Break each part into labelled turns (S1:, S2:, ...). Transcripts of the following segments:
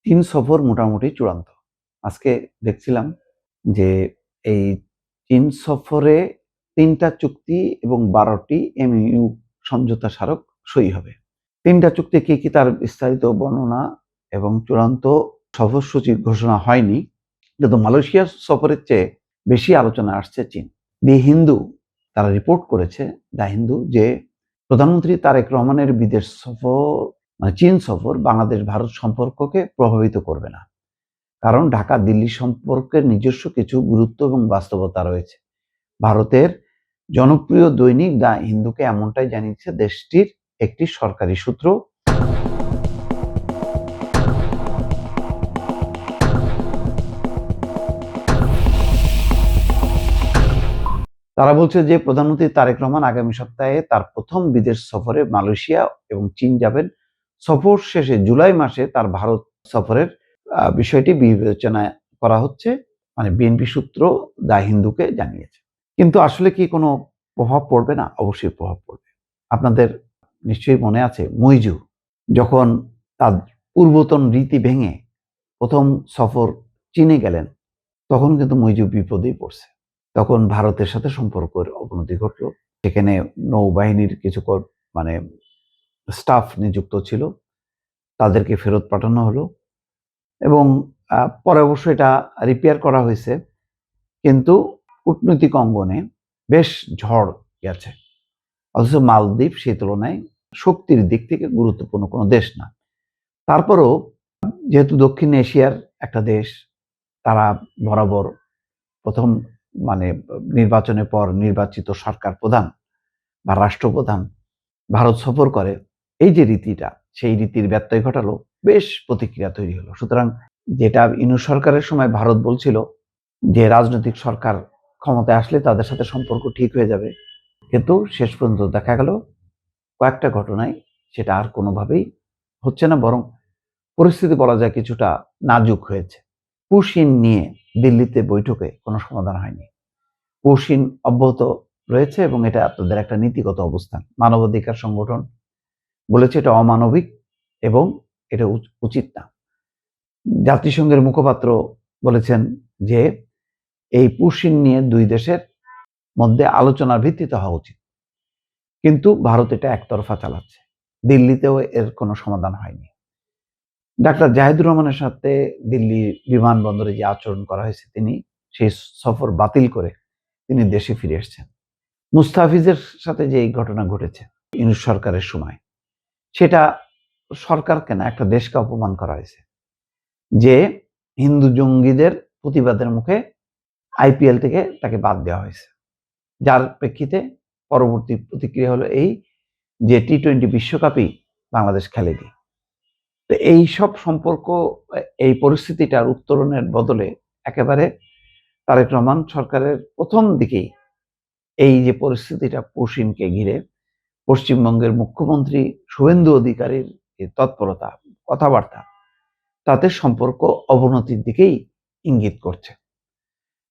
S1: চীন সফর মোটামুটি চূড়ান্ত। আজকে দেখছিলাম যে এই চীন সফরে ৩টা চুক্তি এবং ১২টি এমইউ সমঝোতা স্মারক সই হবে। ৩টা চুক্তি কি তার বিস্তারিত বর্ণনা এবং চূড়ান্ত সফরসূচি ঘোষণা হয়নি, কিন্তু মালয়েশিয়া সফরের চেয়ে বেশি আলোচনা আসছে চীন। দি হিন্দু তারা রিপোর্ট করেছে, দ্য হিন্দু, যে প্রধানমন্ত্রী তারেক রহমানের বিদেশ সফর চীন সফর বাংলাদেশ ভারত সম্পর্ককে প্রভাবিত করবে না, কারণ ঢাকা দিল্লি সম্পর্কের নিজস্ব কিছু গুরুত্ব এবং বাস্তবতা রয়েছে। ভারতের জনপ্রিয় দৈনিক দ্য হিন্দুকে এমনটাই জানিয়েছে দেশটির একটি সরকারি সূত্র। তারা বলছে যে প্রধানমন্ত্রী তারেক রহমান আগামী সপ্তাহে তার প্রথম বিদেশ সফরে মালয়েশিয়া এবং চীন যাবেন। সফর শেষে জুলাই মাসে তার ভারত সফরের বিষয়টি বিবেচনা করা হচ্ছে, বিএনপি সূত্র দ্য হিন্দুকে জানিয়েছে। কিন্তু আসলে কি কোনো প্রভাব পড়বে না? অবশ্যই প্রভাব পড়বে। আপনাদের নিশ্চয়ই মনে আছে, মুইজু যখন তার পূর্বতন রীতি ভেঙে প্রথম সফর চীনে গেলেন, তখন কিন্তু মুইজু বিপদেই পড়ছে। তখন ভারতের সাথে সম্পর্কের অবনতি ঘটল। সেখানে নৌবাহিনীর কিছু স্টাফ নিযুক্ত ছিল, তাদেরকে ফেরত পাঠানো হলো এবং পরে অবশ্য এটা রিপেয়ার করা হয়েছে। কিন্তু কূটনৈতিক অঙ্গনে বেশ ঝড় গেছে। অথচ মালদ্বীপ সেই তুলনায় শক্তির দিক থেকে গুরুত্বপূর্ণ কোনো দেশ না। তারপরও যেহেতু দক্ষিণ এশিয়ার একটা দেশ, তারা বরাবর প্রথম নির্বাচনের পর নির্বাচিত সরকার প্রধান বা রাষ্ট্রপ্রধান ভারত সফর করে, এই যে রীতিটা, সেই রীতির ব্যত্যয় ঘটালো, বেশ প্রতিক্রিয়া তৈরি হলো। সুতরাং যেটা ইউনূস সরকারের সময় ভারত বলছিল যে রাজনৈতিক সরকার ক্ষমতায় আসলে তাদের সাথে সম্পর্ক ঠিক হয়ে যাবে, কিন্তু শেষ পর্যন্ত দেখা গেল কয়েকটা ঘটনায় সেটা আর কোনোভাবেই হচ্ছে না, বরং পরিস্থিতি বলা যায় কিছুটা নাজুক হয়েছে। পুশিন নিয়ে দিল্লিতে বৈঠকে কোনো সমাধান হয়নি। পুশিন অব্যাহত রয়েছে এবং এটা তাদের একটা নীতিগত অবস্থান। মানবাধিকার সংগঠন বলেছে এটা অমানবিক এবং এটা উচিত না। জাতিসংঘের মুখপাত্র বলেছেন যে এই পুশিন নিয়ে দুই দেশের মধ্যে আলোচনার ভিত্তিতে হওয়া উচিত, কিন্তু ভারত এটা একতরফা চালাচ্ছে। দিল্লিতেও এর কোনো সমাধান হয়নি। ডাক্তার জাহিদুর রহমানের সাথে দিল্লি বিমানবন্দরে যে আচরণ করা হয়েছে, তিনি সেই সফর বাতিল করে তিনি দেশে ফিরে এসেছেন। মুস্তাফিজের সাথে যে এই ঘটনা ঘটেছে ইউনূস সরকারের সময়, সেটা সরকারকে না, একটা দেশকে অপমান করা হয়েছে। যে হিন্দু জঙ্গিদের প্রতিবাদের মুখে আইপিএল থেকে তাকে বাদ দেওয়া হয়েছে, যার প্রেক্ষিতে পরবর্তী প্রতিক্রিয়া হলো এই যে টি-20 বিশ্বকাপই বাংলাদেশ খেলেনি। তো এই সব সম্পর্ক, এই পরিস্থিতিটার উত্তরণের বদলে একেবারে তারেক রহমান সরকারের প্রথম দিকেই এই যে পরিস্থিতিটা পুশিনকে ঘিরে, পশ্চিমবঙ্গের মুখ্যমন্ত্রী শুভেন্দু অধিকারীর তৎপরতা, কথাবার্তা, তাতে সম্পর্ক অবনতির দিকেই ইঙ্গিত করছে।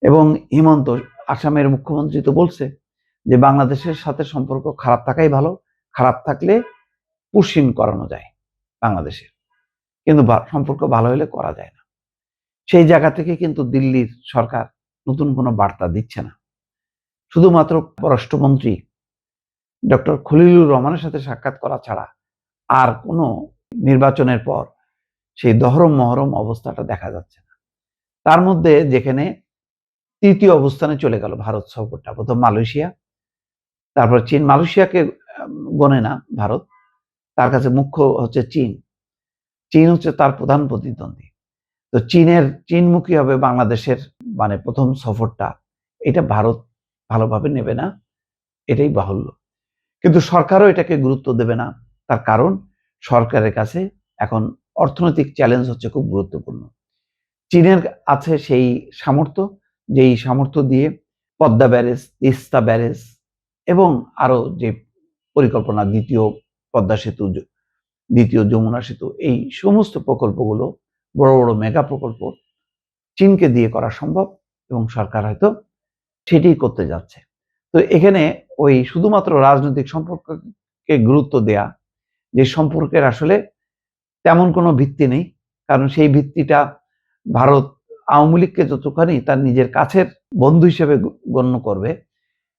S1: এবং হিমন্ত, আসামের মুখ্যমন্ত্রী, তো বলছে যে বাংলাদেশের সাথে সম্পর্ক খারাপ থাকাই ভালো, খারাপ থাকলে পুশিন করানো যায় বাংলাদেশের, কিন্তু সম্পর্ক ভালো হলে করা যায় না। সেই জায়গা থেকে কিন্তু দিল্লির সরকার নতুন কোনো বার্তা দিচ্ছে না। শুধুমাত্র পররাষ্ট্রমন্ত্রী ডক্টর খলিলুর রহমানের সাথে সাক্ষাৎ করা ছাড়া আর কোনো নির্বাচনের পর সেই দহরম মহরম অবস্থাটা দেখা যাচ্ছে না। তার মধ্যে যেখানে তৃতীয় অবস্থানে চলে গেল ভারত সফরটা, প্রথম মালয়েশিয়া, তারপর চীন। মালয়েশিয়াকে গণে না ভারত, তার কাছে মুখ্য হচ্ছে চীন। চীন হচ্ছে তার প্রধান প্রতিদ্বন্দ্বী। তো চীনমুখী হবে বাংলাদেশের প্রথম সফরটা, এটা ভারত ভালোভাবে নেবে না, এটাই বাহুল্য। কিন্তু সরকারও এটাকে গুরুত্ব দেবে না, তার কারণ সরকারের কাছে এখন অর্থনৈতিক চ্যালেঞ্জ হচ্ছে খুব গুরুত্বপূর্ণ। চীনের আছে সেই সামর্থ্য, যেই সামর্থ্য দিয়ে পদ্মা ব্যারেজ, তিস্তা ব্যারেজ এবং আরো যে পরিকল্পনা, দ্বিতীয় পদ্মা সেতু, দ্বিতীয় যমুনা সেতু, এই সমস্ত প্রকল্পগুলো বড় বড় মেগা প্রকল্প চীনকে দিয়ে করা সম্ভব এবং সরকার হয়তো সেটাই করতে যাচ্ছে। তো এখানে ওই শুধুমাত্র রাজনৈতিক সম্পর্ককে গুরুত্ব দেয়া, যে সম্পর্কের আসলে তেমন কোনো ভিত্তি নেই, কারণ সেই ভিত্তিটা ভারত আওয়ামী লীগকে যতখানি তার নিজের কাছের বন্ধু হিসেবে গণ্য করবে,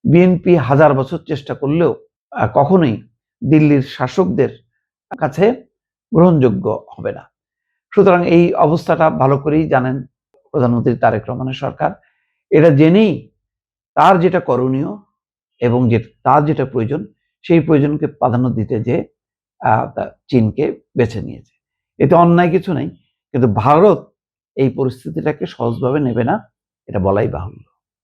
S1: বিএনপি হাজার বছর চেষ্টা করলেও কখনোই দিল্লির শাসকদের কাছে গ্রহণযোগ্য হবে না। সুতরাং এই অবস্থাটা ভালো করেই জানেন প্রধানমন্ত্রী তারেক রহমানের সরকার। এটা জেনেই তার যেটা করণীয় এবং তার যেটা প্রয়োজন, সেই প্রয়োজনকে প্রাধান্য দিতে যে চীনকে বেছে নিয়েছে। এতে অন্যায় কিছু নেই, কিন্তু ভারত এই পরিস্থিতিটাকে সহজভাবে নেবে না, এটা বলাই বাহুল্য।